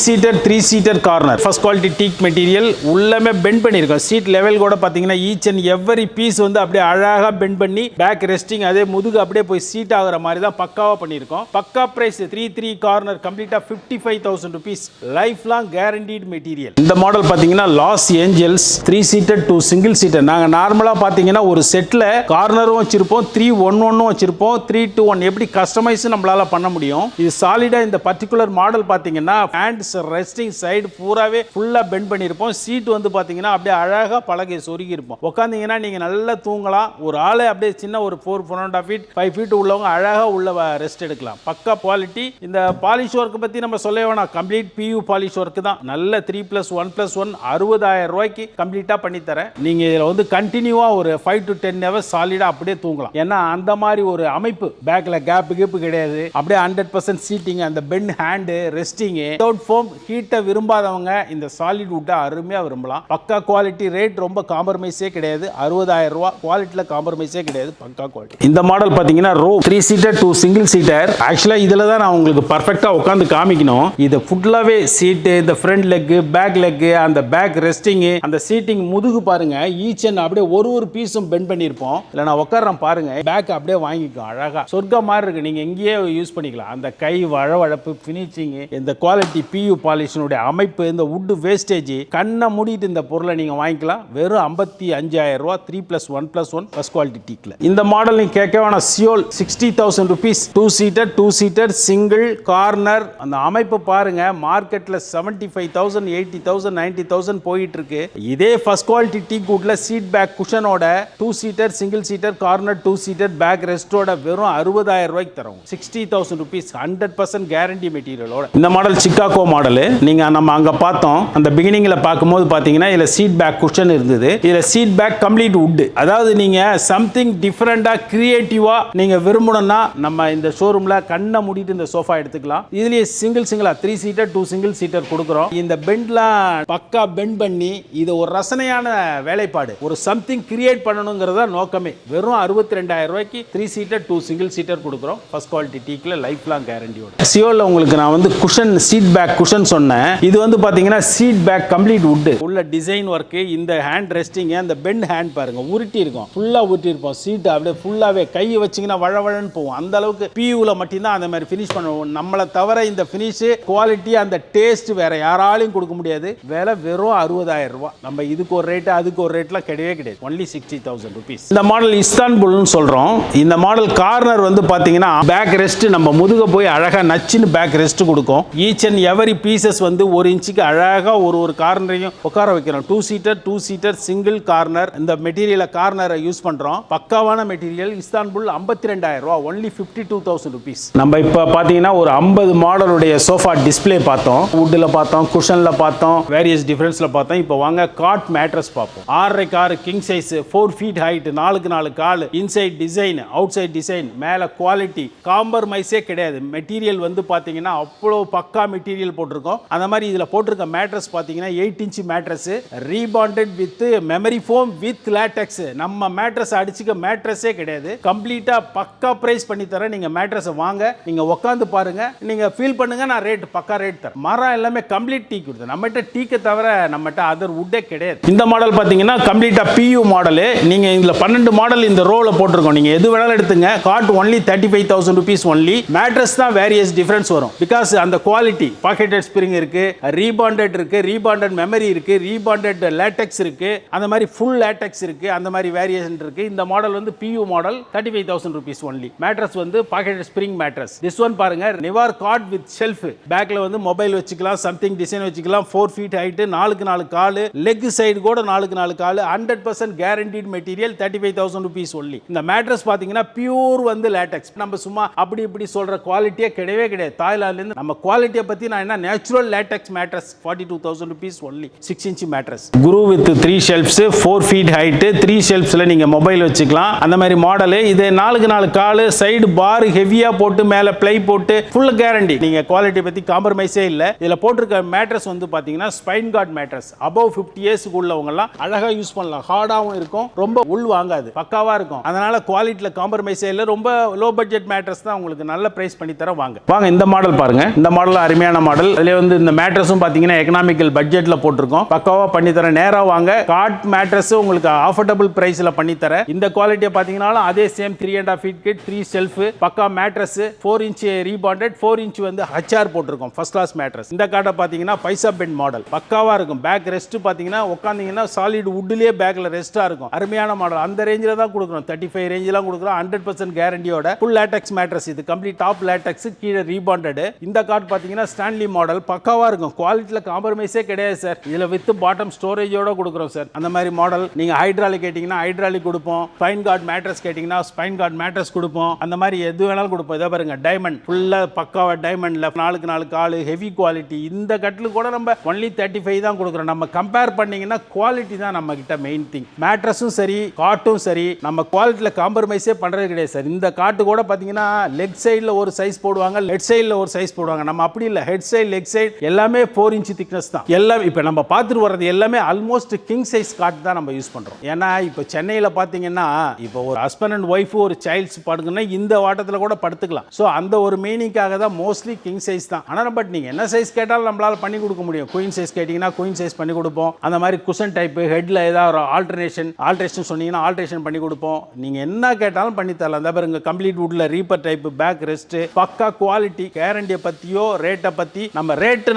seater corner, first quality teak material, உள்ளமே பெண்ட் பண்ணிருக்கோம். சீட் லெவல் கூட பாத்தீங்கன்னா ஈச் அண்ட் எவரி பீஸ் வந்து அப்படியே அழகா பெண்ட் பண்ணி பேக் ரெஸ்டிங் அதே அப்படியே முதுகு அப்படியே போய் சீட் ஆகுற மாதிரி தான் பக்காவா பண்ணியிருக்கோம். பக்கா பிரைஸ் 3 கார்னர் கம்ப்ளீட்டா 55,000 rupees. Life long guaranteed material. இந்த மாடல் பாத்தீங்கன்னா Los Angeles 3 seater 2 single seater. நாங்க நார்மலா பாத்தீங்கன்னா ஒரு செட்ல கார்னரும் வச்சிருப்போம், 3-1-1 வச்சிருப்போம், 3-2-1 எப்படி கஸ்டமைஸ் நம்மளால பண்ண முடியும். இது சாலிடா இந்த பர்టిక్యులர் மாடல் பாத்தீங்கன்னா ஹேண்ட்ஸ் ரெஸ்டிங் சைடு பூராவே ஃபுல்லா பெண்ட் பண்ணிருப்போம். சீட் வந்து பாத்தீங்கன்னா அப்படியே அழகா பலகை சொருகி இருப்போம். உட்கார்ந்தீங்கன்னா நீங்க நல்லா தூங்கலாம். ஒரு ஆளே அப்படியே சின்ன ஒரு 4.5 feet 5 feet உள்ளவங்க அழகா உள்ள ரெஸ்ட் எடுக்கலாம். பக்கா குவாலிட்டி. இந்த பாலிஷ் ஒர்க் பத்தி நம்ம சொல்ல வேணாம், கம்ப்ளீட் PU பாலிஷ் ஒர்க் தான். நல்ல 3+1+1 60,000 ரூபாய்க்கு கம்ப்ளீட்டா பண்ணி தரேன். நீங்க இதுல வந்து கண்டினியூவா ஒரு 5 to 10 hours சாலிடா அப்படியே தூங்கலாம். ஏன்னா அந்த மாதிரி ஒரு அமைப்பு, பேக்ல கேப் கிடையாது, அப்படியே 100% சீட்டிங், அந்த bend hand resting without foam. ஹீட்டை விரும்பாதவங்க இந்த சாலிட் வுட்டை அருமையா விரும்பலாம். பக்கா குவாலிட்டி. ரேட் ரொம்ப காம்ப்ரமைஸே கிடையாது. 60,000 ரூபாய் குவாலிட்டியில காம்ப்ரமைஸே கிடையாது. பக்கா குவாலிட்டி. இந்த மாடல் பாத்தீங்கன்னா ரோ 3 சீட்டர் 2 சிங்கிள் சீட்டர். ஆக்சுவலா இதுல தான் நான் உங்களுக்கு பர்ஃபெக்ட்டா உட்கார்ந்து காமிக்கணும். இது ஃபுல்லாவே சீட், இந்த ஃப்ரண்ட் லெக், பேக் லெக், அந்த பேக் ரெஸ்டிங், அந்த சீட்டிங் முதுகு பாருங்க, ஈச் அண்ட் அப்படியே ஒரு பீஸும் பெண்ட் பண்ணிருப்போம். இல்ல நான் உட்கார்றேன் பாருங்க, பேக் அப்படியே வாங்கிக்கும். அழகா சொர்க்க மாதிரி இருக்கு. நீங்க எங்கேயே யூஸ் பண்ணிக்கலாம். அந்த கை வழவழப்பு, ஃபினிஷிங், இந்த குவாலிட்டி, PU பாலிஷனுடைய அமைப்பு, இந்த வுட் வேஸ்டேஜ், கண்ணை மூடிட்டு இந்த பொருளை நீங்க வாங்கிக்கலாம். வெறும் 55,000 ரூபாய் 3+1+1 ஃபர்ஸ்ட் குவாலிட்டி டீக்ல. இந்த மாடல் நீங்க கேட்க வேணாம். Seoul 60,000 rupees 2 seater single corner. அந்த அமைப்பு பாருங்க, மார்க்கெட்ல 75,000 80,000 90,000 போயிட்டு இருக்கு. இதே ஃபர்ஸ்ட் குவாலிட்டி டீக் வுட்ல சீட் பேக் குஷனோட 2 seater single seater corner 2 seater back ரெஸ்டோட வெறும் 60,000 ரூபாய்க்கு தரோம். 60,000 rupees 100% கேரண்டி மெட்டீரியலோட. இந்த மாடல் சிக்காகோ மாடல். நீங்க நம்ம அங்க பார்த்தோம், அந்த பிகினிங்ல பார்க்கும்போது பாத்தீங்கன்னா இதுல சீட் பேக் குஷன் இருந்தது. இதுல சீட் பேக் கம்ப்ளீட் வுட். அதாவது நீங்க சம்திங் டிஃபரெண்டா கிரியேட்டிவா நீங்க விரும்பணும்னா நம்ம இந்த ஷோரூம்ல கண்ணை மூடிட்டு இந்த சோஃபா எடுத்துக்கலாம். இதுலயே சிங்கிளா 3 சீட்டர் 2 சிங்கிள் சீட்டர் கொடுக்குறோம். இந்த பெண்ட்லாம் பக்கா பெண்ட் பண்ணி இது ஒரு ரசனையான வேலைப்பாடு, ஒரு சம்திங் கிரியேட் பண்ணணுங்கிறத நோக்கமே. வெறும் 62,000 ரூபாய்க்கு 3 சீட்டர் 2 சிங்கிள் சீட்டர் கொடுக்குறோம். ஃபர்ஸ்ட் குவாலிட்டி டீக்ல லைஃப் லாங் கேரண்டியோட. சியோல உங்களுக்கு நான் வந்து குஷன் சீட் பேக் குஷன் சொன்னேன். இது வந்து பாத்தீங்கன்னா சீட் பேக் கம்ப்ளீட் வுட் உள்ள டிசைன் ஒர்க். இந்த ஹேண்ட் ரெஸ்டிங், அந்த பெண்ட் ஹேண்ட் பாருங்க உருட்டி இருக்கும், ஃபுல்லா உருட்டி இருப்போம். சீட் அப்படியே ஃபுல்லாவே கையை வச்சீங்கன்னா வழவழன்னு போகும். அந்த அளவுக்கு PUல மட்டும்தான் அந்த மாதிரி ஃபினிஷ் பண்ணுவோம். நம்மளை தவிர இந்த ஃபினிஷ் குவாலிட்டி, அந்த டேஸ்ட் வேற யாராலையும் கொடுக்க முடியாது. விலை வெறும் 60,000 ரூபாய். நம்ம இதுக்கு ஒரு ரேட் அதுக்கு ஒரு ரேட்லாம் கிடையவே கிடையாது. Only 60,000 rupees. இந்த மாடல் இஸ்தான்புல்னு சொல்றோம். இந்த மாடல் கார்னர் வந்து பாத்தீங்கன்னா பேக் ரெஸ்ட், நம்ம முதுக போய் அழகா நச்சுன்னு பேக் ரெஸ்ட் கொடுக்கும். ஈச் அண்ட் எவரி பீசஸ் வந்து 1 இன்ச்சுக்கு அழகா ஒரு கார்னரையும் உட்கார வைக்கிறோம். 2 சீட்டர் சிங்கிள் கார்னர். இந்த மெட்டீரியலை கார்னரை யூஸ் பண்றோம். பக்காவான மெட்டீரியல். இஸ்தான்புல் 52,000 ரூபாய். Only 52,000 rupees. நம்ம இப்ப பாத்தீங்கன்னா ஒரு 50 மாடலுடைய சோஃபா டிஸ்பிளே பார்த்தோம். வுட்ல பார்த்தோம், குஷன்ல பார்த்தோம், வேரியஸ் டிஃபரன்ஸ்ல பார்த்தோம். இப்போ வாங்க காட் மேட்ரஸ் பார்ப்போம். 6.5 கார் king size 4 feet height, 4x4 கால், inside design outside design, மேல குவாலிட்டி காம்ப்ரமைஸே கிடையாது. மெட்டீரியல் வந்து பாத்தீங்கன்னா அவ்வளோ பக்கா மெட்டீரியல் போட்டிருக்கோம். அந்த மாதிரி இதுல போட்டிருக்க மேட்ரஸ் பாத்தீங்கன்னா 8 inch mattress, rebonded with memory foam with latex. நம்ம மேட்ரஸ் அடிச்சுக்க மேட்ரஸே கிடையாது. கம்ப்ளீட்டா பக்கா பிரைஸ் பண்ணி தரேன். நீங்க மேட்ரஸ் வாங்க, நீங்க உட்காந்து பாருங்க, நீங்க ஃபீல் பண்ணுங்க. நான் ரேட் பக்கா ரேட் தரேன். மரம் எல்லாமே கம்ப்ளீட் டீக் கொடுத்து. நம்மகிட்ட டீக்கை தவிர நம்மகிட்ட அதர் வுட்டே கிடையாது. இந்த மாடல் பாத்தீங்கன்னா கம்ப்ளீட்டா PU மாடல். நீங்க இதுல 12 மாடல் இந்த ரோல போட்டிருக்கோம். நீங்க எது வேணாலும் எடுத்துங்க. Cot only 35,000 rupees only. Mattress தான் வேரியஸ் டிஃபரன்ஸ் வரும். பிகாஸ் அந்த குவாலிட்டி, பாக்கெட்டட் ஸ்ப்ரிங் இருக்கு, ரீபாண்டட் இருக்கு, ரீபாண்டட் மெமரி இருக்கு, ரீபாண்டட் லேட்டெக்ஸ் இருக்கு, அந்த மாதிரி ஃபுல் லேட்டெக்ஸ் இருக்கு, அந்த மாதிரி வேரியேஷன் இருக்கு. இந்த மாடல் வந்து PU model 35,000 rupees only. Mattress வந்து pocketed spring mattress. This one பாருங்க, நிவார் காட் வித் ஷெல்ஃப். பேக்ல வந்து மொபைல் வச்சுக்கலாம், சம்திங் டிசைன் வச்சுக்கலாம். 4 feet ஹைட், 4x4 கால், லெக் சைடு கூட 4x4 கால், 100% கேரண்டீட் மெட்டீரியல். 35,000 rupees only. இந்த மேட்ரஸ் பாத்தீங்கன்னா பியூர் வந்து லேட்டெக்ஸ். நம்ம சும்மா அப்படி இப்படி சொல்ற குவாலிட்டியே கிடையவே கிடையாது. தாய்லாந்துல இருந்து நம்ம குவாலிட்டியை பத்தி நான் என்ன, நேச்சுரல் லேட்டெக்ஸ் மேட்ரஸ் 42,000 rupees ஒன்லி. 6 inch மேட்ரஸ். குரு வித் 3 shelves, 4 feet ஹைட், 3 shelvesல நீங்க மொபைல் வச்சுக்கலாம். அந்த மாதிரி மாடல். இது 4x4 கால், சைடு பார் ஹெவியா போட்டு மேல பிளை போட்டு ஃபுல் கேரண்டி. நீங்க குவாலிட்டி பத்தி காம்ப்ரமைஸே இல்ல. இதுல போட்டிருக்க மேட்ரஸ் வந்து பாத்தீங்கன்னா spine card mattress. above 50 years உள்ளவங்க எல்லாம் அழகா யூஸ் பண்ணலாம். ஹார்டாவும் இருக்கும், ரொம்ப உள் வாங்காது, பக்காவா இருக்கும். அதனால குவாலிட்டில காம்ப்ரமைஸே இல்ல. ரொம்ப லோ பட்ஜெட் மேட்ரஸ் தான், உங்களுக்கு நல்ல பிரைஸ் பண்ணி தர. வாங்க இந்த மாடல் பாருங்க. இந்த மாடல் அருமையான மாடல். அதுல வந்து இந்த மேட்ரஸும் பாத்தீங்கன்னா எகனாமிக்கல் பட்ஜெட்ல போட்டிருக்கோம். பக்காவா பண்ணி தர. நேரா வாங்க. காட் மேட்ரஸ் உங்களுக்கு அஃபோர்டபிள் பிரைஸ்ல பண்ணி தர. இந்த குவாலிட்டியை பாத்தீங்கன்னா அதே சேம் 3.5 feet கிட் 3 ஷெல்ஃப் பக்கா மேட்ரஸ் 4 inch ரீபாண்டட் 4 inch வந்து HR போட்டிருக்கோம் ஃபர்ஸ்ட் கிளாஸ் மேட்ரஸ். இந்த காட்டை பார்த்தீங்கன்னா பைசா பெண்ட் மாடல் பக்காவா இருக்கும். பேக் ரெஸ்ட் பார்த்தீங்கன்னா உட்காந்தீங்கன்னா சாலிட் வுட்லயே பேக்ல ரெஸ்டா இருக்கும். அருமையான மாடல். அந்த ரேஞ்சில தான் கொடுக்குறோம். 35 ரேஞ்சிலாம் கொடுக்குறோம். 100% கேரண்டியோட ஃபுல் லேட்டெக்ஸ் மேட்ரஸ். இது கம்ப்ளீட் டாப் லேட்டெக்ஸ் கீழே ரீபாண்டட். இந்த காட் பார்த்தீங்கன்னா ஸ்டான்லி மாடல் பக்காவா இருக்கும். குவாலிட்டியில காம்ப்ரமைஸே கிடையாது சார். இதுல வித் பாட்டம் ஸ்டோரேஜோட கொடுக்குறோம் சார். அந்த மாதிரி மாடல் நீங்க ஹைட்ராலிக் கேட்டீங்கன்னா ஹைட்ராலிக் கொடுப்போம். ஸ்பைன் கார்டு மேட்ரஸ் கேட்டீங்கன்னா ஸ்பைன் கார்டு மேட்ரஸ் கொடுப்போம். அந்த மாதிரி எது வேணாலும் கொடுப்போம். இதை பாருங்க டைமண்ட் ஃபுல்லா பக்காவா டைமண்ட்ல 4x4 கால் ஹெவி குவாலிட்டி. இந்த கட்டில் கூட நம்ம ஒன்லி 35 தான் கொடுக்குறோம். நம்ம கம்பேர் பண்ணீங்கன்னா குவாலிட்டி தான் நம்ம கிட்ட மெயின் திங். மேட்ரஸும் சரி காட்டும் சரி நம்ம குவாலிட்டியில காம்ப்ரமைஸே பண்றது கிடையாது சார். இந்த காட்டு கூட பாத்தீங்கன்னா லெக் சைடில் ஒரு சைஸ் போடுவாங்க, லெட் சைடில் ஒரு சைஸ் போடுவாங்க. நம்ம அப்படி இல்லை. ஹெட் சைடு லெக் சைடு எல்லாமே 4 inch திக்னஸ் தான். எல்லாம் இப்போ நம்ம பார்த்துட்டு வர்றது எல்லாமே ஆல்மோஸ்ட் கிங் சைஸ் காட் தான் நம்ம யூஸ் பண்றோம். ஏன்னா இப்போ சென்னையில் பார்த்தீங்கன்னா இப்போ ஒரு ஹஸ்பண்ட் அண்ட் ஒய்ஃப் ஒரு சைல்ட்ஸ் படுங்கன்னா இந்த வாட்டத்தில் கூட படுத்துக்கலாம். ஸோ அந்த ஒரு மீனிங்காக தான் மோஸ்ட்லி கிங் சைஸ் தான். ஆனால் பட் நீங்கள் என்ன சைஸ் கேட்டாலும் நம்மளால பண்ணி கொடுக்க முடியும். குயின் சைஸ் கேட்டிங்கன்னா குயின் சைஸ் பண்ணி கொடுப்போம். அந்த மாதிரி குஷன் டைப் ஹெட்ல ஏதாவது ஒரு ஆல்ட்ரேஷன் சொன்னீங்கன்னா ஆல்ட்ரேஷன் பண்ணி கொடுப்போம். நீங்கள் என்ன கேட்டாலும் பண்ணி தரலாம். அந்த பாருங்க கம்ப்ளீட் வுட்ல ரீப்பர் டைப் பேக் ரெஸ்ட் பக்கா குவாலிட்டி. கேரண்டியை பற்றியோ ரேட்டை பற்றி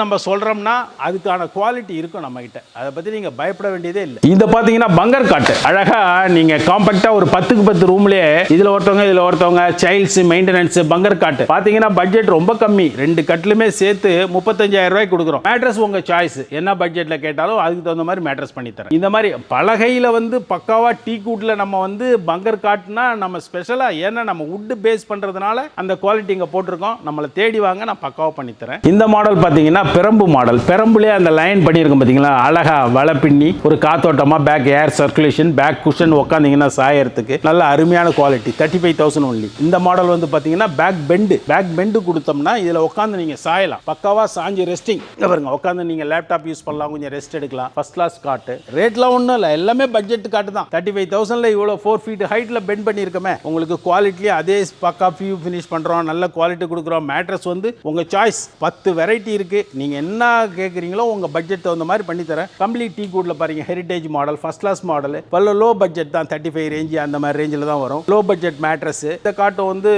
நம்ம சொல்கிறோம்னா அதுக்கான குவாலிட்டி இருக்கும் நம்ம கிட்ட. அதை பற்றி நீங்கள் பயப்பட வேண்டியதே இல்லை. இதை பார்த்தீங்கன்னா பங்கர் காட்டு அழகா நீங்க காம்பாக்டா ஒரு 10க்கு 10 ரூம்லயே இதுல ஒருத்தவங்க சைல்ட்ஸ் மெயின்டெனன்ஸ் பங்கர் காட்டு பாத்தீங்கன்னா பட்ஜெட் ரொம்ப கம்மி. 2 கட்டிலுமே சேர்த்து 35,000 ரூபாய்க்கு கொடுக்குறோம். மேட்ரஸ் உங்க சாய்ஸ். என்ன பட்ஜெட்ல கேட்டாலும் அதுக்கு தகுந்த மாதிரி மேட்ரஸ் பண்ணி தரேன். இந்த மாதிரி பலகையில வந்து பக்காவா டீ கூட்ல நம்ம வந்து பங்கர் காட்டுனா நம்ம ஸ்பெஷலா ஏன்னா நம்ம வுட் பேஸ் பண்றதுனால அந்த குவாலிட்டி இங்க போட்டிருக்கோம். நம்மளை தேடி வாங்க, நான் பக்காவா பண்ணி தரேன். இந்த மாடல் பாத்தீங்கன்னா பெரம்பு மாடல். பெரம்புலயே அந்த லைன் பண்ணியிருக்கோம் பாத்தீங்களா, அழகா வலை பின்னி ஒரு காத்தோட்டமா back air circulation back cushion உட்காந்தீங்கன்னா சாயறதுக்கு நல்ல அருமையான குவாலிட்டி. 35,000 ஒன்லி. இந்த மாடல் வந்து பாத்தீங்கன்னா பேக் பெண்டு கொடுத்தோம்னா இதுல உட்காந்து நீங்க சாயலாம். பக்காவா சாஞ்சி ரெஸ்டிங் பாருங்க உட்காந்து நீங்க லேப்டாப் யூஸ் பண்ணலாம், கொஞ்சம் ரெஸ்ட் எடுக்கலாம். ஃபர்ஸ்ட் கிளாஸ் காட்டு. ரேட்லாம் ஒன்றும் இல்லை, எல்லாமே பட்ஜெட் காட்டு தான். 35,000ல இவ்வளோ 4 feet ஹைட்ல பெண்ட் பண்ணியிருக்கோமே. உங்களுக்கு குவாலிட்டியே அதே பக்கா ஃபியூ ஃபினிஷ் பண்றோம், நல்ல குவாலிட்டி கொடுக்குறோம். மேட்ரஸ் வந்து உங்க சாய்ஸ். 10 வெரைட்டி இருக்கு. நீங்க என்ன கேட்குறீங்களோ உங்க பட்ஜெட் தகுந்த மாதிரி பண்ணி தரேன். கம்ப்ளீட் டீ கூட்ல பாருங்க heritage model first class model. பல லோ பட்ஜெட் தான் 35 ரேஞ்ச் அந்த மாதிரி ரேஞ்சில் தான் வரும். Low budget mattress. இந்த காட்டு வந்து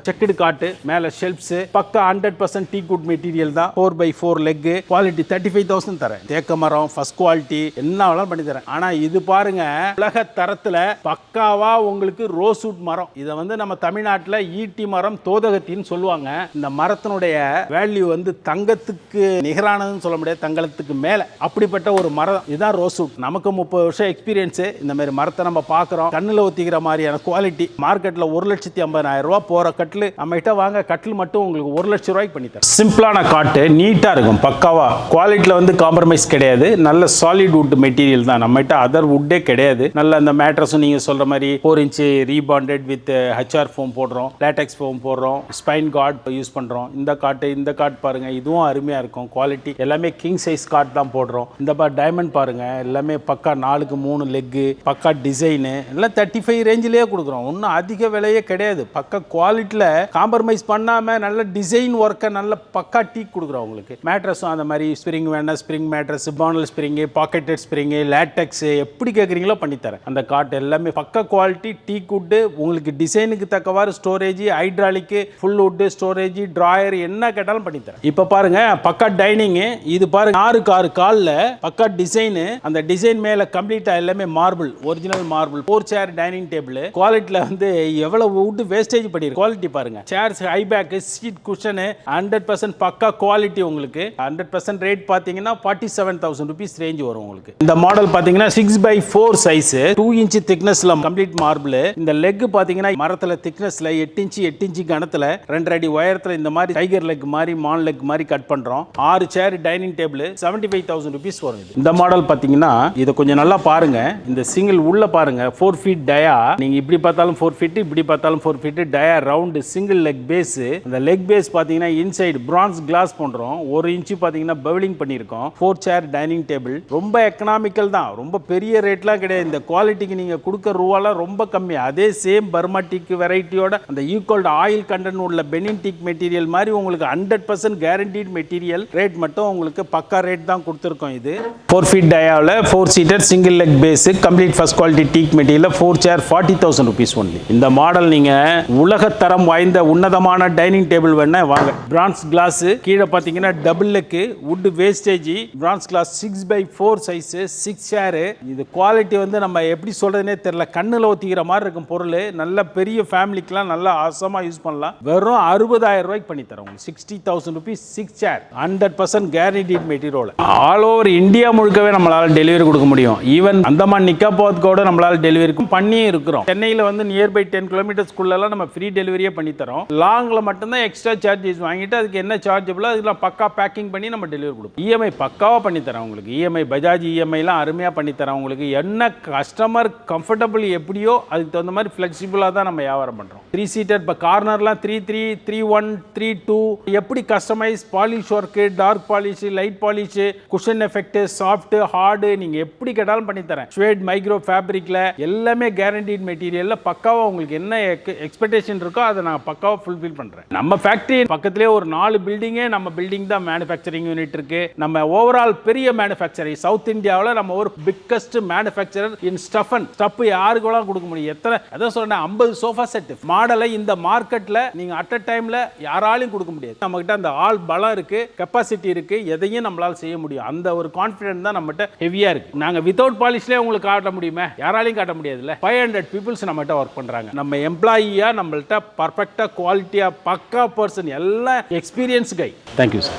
செக்குடு காட்டு மேல ஷெல்ஃப்ஸ் பக்கா 100% டீ குட் மெட்டீரியல் தான். 4x4 லெக் குவாலிட்டி 35,000 தரேன். தேக்க மரம் ஃபர்ஸ்ட் குவாலிட்டி என்ன வேணாலும் பண்ணி தரேன். ஆனா இது பாருங்க உலக தரத்துல பக்காவா உங்களுக்கு ரோஸ்வுட் மரம். இதை வந்து நம்ம தமிழ்நாட்டில் ஈட்டி மரம் தோதகத்தின்னு சொல்லுவாங்க. இந்த மரத்தினுடைய வேல்யூ வந்து தங்கத்துக்கு நிகரானதுன்னு சொல்ல முடியாது, தங்கத்துக்கு மேல அப்படிப்பட்ட ஒரு மரம். இதுதான் ரோஸ்வுட். நமக்கு 30 வருஷம் எக்ஸ்பீரியன்ஸ். இந்த மாதிரி மரத்தை நம்ம பார்க்குறோம். கண்ணில் ஒத்திக்கிற மாதிரியான குவாலிட்டி. மார்க்கெட்டில் 1,50,000 ரூபா போகிற கட்டில் நம்ம கிட்ட வாங்க. கட்டில் மட்டும் உங்களுக்கு 1 லட்சம் ரூபாய்க்கு பண்ணி தரேன். சிம்பிளான காட்டு நீட்டாக இருக்கும். பக்காவா குவாலிட்டியில் வந்து காம்ப்ரமைஸ் கிடையாது. நல்ல சாலிட் வுட் மெட்டீரியல் தான். நம்ம கிட்ட அதர் வுட்டே கிடையாது. நல்ல அந்த மேட்ரஸும் நீங்கள் சொல்கிற மாதிரி 4 inch rebonded with HR foam போடுறோம், லேட்டெக்ஸ் ஃபோம் போடுறோம், ஸ்பைன் கார்டு யூஸ் பண்ணுறோம். இந்த காட் பாருங்க, இதுவும் அருமையாக இருக்கும். குவாலிட்டி எல்லாமே கிங் சைஸ் காட் தான் போடுறோம். இந்த டைமண்ட் பாருங்க எல்லாமே பக்கா 4க்கு 3 லெக்கு பக்கா டிசைனு எல்லாம் 35 ரேஞ்சிலேயே கொடுக்குறோம். ஒன்றும் அதிக விலையே கிடையாது. பக்கா குவாலிட்டியில் காம்ப்ரமைஸ் பண்ணாமல் நல்ல டிசைன் ஒர்க்கை நல்ல பக்கா டீ கொடுக்குறோம் உங்களுக்கு. மேட்ரஸும் அந்த மாதிரி ஸ்ப்ரிங் வேணா spring mattress, panel spring, pocketed spring, latex எப்படி கேட்குறீங்களோ பண்ணித்தரேன். அந்த காட் எல்லாமே பக்கா குவாலிட்டி டீ குட்டு. உங்களுக்கு டிசைனுக்கு தக்கவாறு storage, hydraulic, full wood storage, drawer என்ன கேட்டாலும் பண்ணித்தரேன். இப்போ பாருங்க பக்கா டைனிங்கு. இது பாருங்க 6 காலில் பக்கா டிசைனு. அந்த டிசைன் மேல கம்ப்ளீட்டா எல்லாமே marble, original marble. 4 chair dining table. குவாலிட்டில வந்து எவ்வளவு வுட் வேஸ்டேஜ் பண்ணிருக்கு. குவாலிட்டி பாருங்க. Chairs high back, seat cushion 100% பக்கா குவாலிட்டி. உங்களுக்கு 100% ரேட் பாத்தீங்கன்னா 47,000 rupees ரேஞ்ச் வரும் உங்களுக்கு. இந்த மாடல் பாத்தீங்கன்னா 6x4 சைஸ் 2 inch திக்னஸ்ல கம்ப்ளீட் மார்பிள். இந்த லெக் பாத்தீங்கன்னா மரத்துல திக்னஸ்ல 8 inch கனத்துல 2 அடி உயரத்துல இந்த மாதிரி டைகர் லெக் மாதிரி மான் லெக் மாதிரி கட் பண்றோம். 6 சேர் டைனிங் டேபிள் 75,000 rupees வரும். இந்த மாடல் பாத்தீங்கன்னா இத கொஞ்சம் நல்லா பாருங்க. இந்த சிங்கிள் உள்ள பாருங்க 4 feet டயா. நீங்க இப்படி பார்த்தாலும் 4 feet, இப்படி பார்த்தாலும் 4 feet dia round single leg base. அந்த லெக் பேஸ் பாத்தீங்கன்னா இன்சைடு பிரான்ஸ் கிளாஸ் பண்றோம். 1 inch பாத்தீங்கன்னா பவுலிங் பண்ணியிருக்கோம். 4 சேர் டைனிங் டேபிள். ரொம்ப எக்கனாமிக்கல் தான். ரொம்ப பெரிய ரேட்லாம் கிடையாது. இந்த குவாலிட்டிக்கு நீங்க கொடுக்க ரூபாலாம் ரொம்ப கம்மி. அதே சேம் பர்மாட்டிக் வெரைட்டியோட அந்த ஈக்குவல் ஆயில் கண்டென்ட் உள்ள பெனின் டீக் மெட்டீரியல் மாதிரி உங்களுக்கு 100% கேரண்டீட் மெட்டீரியல். ரேட் மட்டும் உங்களுக்கு பக்கா ரேட் தான் கொடுத்துருக்கோம். இது 4 feet டயாவில் 4 seater single leg base complete first quality teak material 4 chair 40,000 rupees. rupees only. இந்த மாடல் நீங்க உலகத்தரம் வாய்ந்த உன்னதமான டைனிங் டேபிள் வேணா வாங்க. பிரான்ஸ் கிளாஸ் கீழே பாத்தீங்கன்னா double leg wood wastage bronze glass 6x4 size 6 chair. இது குவாலிட்டி வந்து நம்ம எப்படி சொல்றதுனே தெரியல, கண்ணுல ஒத்திக்கிற மாதிரி இருக்கும் பொருள். நல்ல பெரிய ஃபேமிலிக்குலாம் நல்லா ஆசமா யூஸ் பண்ணலாம். வெறும் 60,000 ரூபாய்க்கு பண்ணி தரோம் உங்களுக்கு. 60,000 rupees 6 சேர் 100% guaranteed material. All over India முழுக்கவே நம்மளால டெலிவரி கொடுக்க முடியும். ஈவன் அந்தமான் நிக்காபாத் கூட நம்மளால டெலிவரி பண்ணி இருக்கிறோம். சென்னையில் வந்து நியர்பை 10 கிலோமீட்டர்ஸ்க்குள்ளெல்லாம் நம்ம ஃப்ரீ டெலிவரியே பண்ணி தரோம். லாங்கில் மட்டும்தான் எக்ஸ்ட்ரா சார்ஜஸ் வாங்கிட்டு அதுக்கு என்ன சார்ஜபிளோ அதுக்கெல்லாம் பக்கா பேக்கிங் பண்ணி நம்ம டெலிவரி கொடுப்போம். இஎம்ஐ பக்காவாக பண்ணி தரோம் உங்களுக்கு. இஎம்ஐ பஜாஜ் இஎம்ஐலாம் அருமையாக பண்ணி தரோம் உங்களுக்கு. என்ன கஸ்டமர் கம்ஃபர்டபுள் எப்படியோ அதுக்கு தகுந்த மாதிரி ஃப்ளெக்சிபிளாக தான் நம்ம வியாபாரம் பண்ணுறோம். 3 சீட்டர் இப்போ கார்னர்லாம் 3-3, 3-1, 3-2 எப்படி customize polish work, dark polish, light polish, cushion effect, soft, hard நீங்க எப்படி கேட்டாலும் பண்ணி தரேன். ஸ்வேட் மைக்ரோ ஃபேப்ரிக்ல எல்லாமே கேரண்டீட் மெட்டீரியல்ல பக்காவா உங்களுக்கு என்ன எக்ஸ்பெக்டேஷன் இருக்கோ அதை நான் பக்காவா ஃபுல்ஃபில் பண்றேன். நம்ம ஃபேக்டரி பக்கத்திலே ஒரு 4 பில்டிங்கே நம்ம பில்டிங் தான் மேனுஃபேக்சரிங் யூனிட் இருக்கு. நம்ம ஓவரால் பெரிய மேனுஃபேக்சரிங் சவுத் இந்தியாவில் நம்ம ஒரு பிக்கஸ்ட் மேனுஃபேக்சரர் இன் ஸ்டஃப் யாருக்கெல்லாம் கொடுக்க முடியும். எத்தனை அதான் சொன்னேன் 50 சோஃபா செட் மாடலை இந்த மார்க்கெட்ல நீங்க அட் அ டைம்ல யாராலையும் கொடுக்க முடியாது. நம்ம கிட்ட அந்த ஆள் பலம் இருக்கு, கெப்பாசிட்டி இருக்கு, எதையும் நம்மளால செய்ய முடியும். அந்த ஒரு கான்ஃபிடன்ஸ் தான் நம்மகிட்ட ஹெவியா இருக்கு. நாங்க வித்தவுட் பாலிஷ்லேயே உங்களுக்கு காட்ட முடியுமே, யாராலையும் காட்ட முடியாதுல்ல. 500 பீப்புள்ஸ் நம்மகிட்ட ஒர்க் பண்றாங்க. நம்ம எம்ப்ளாயியா நம்மள்ட்ட பர்ஃபெக்டா குவாலிட்டியா பக்கா பர்சன் எல்லாம் எக்ஸ்பீரியன்ஸ் கை. Thank you sir.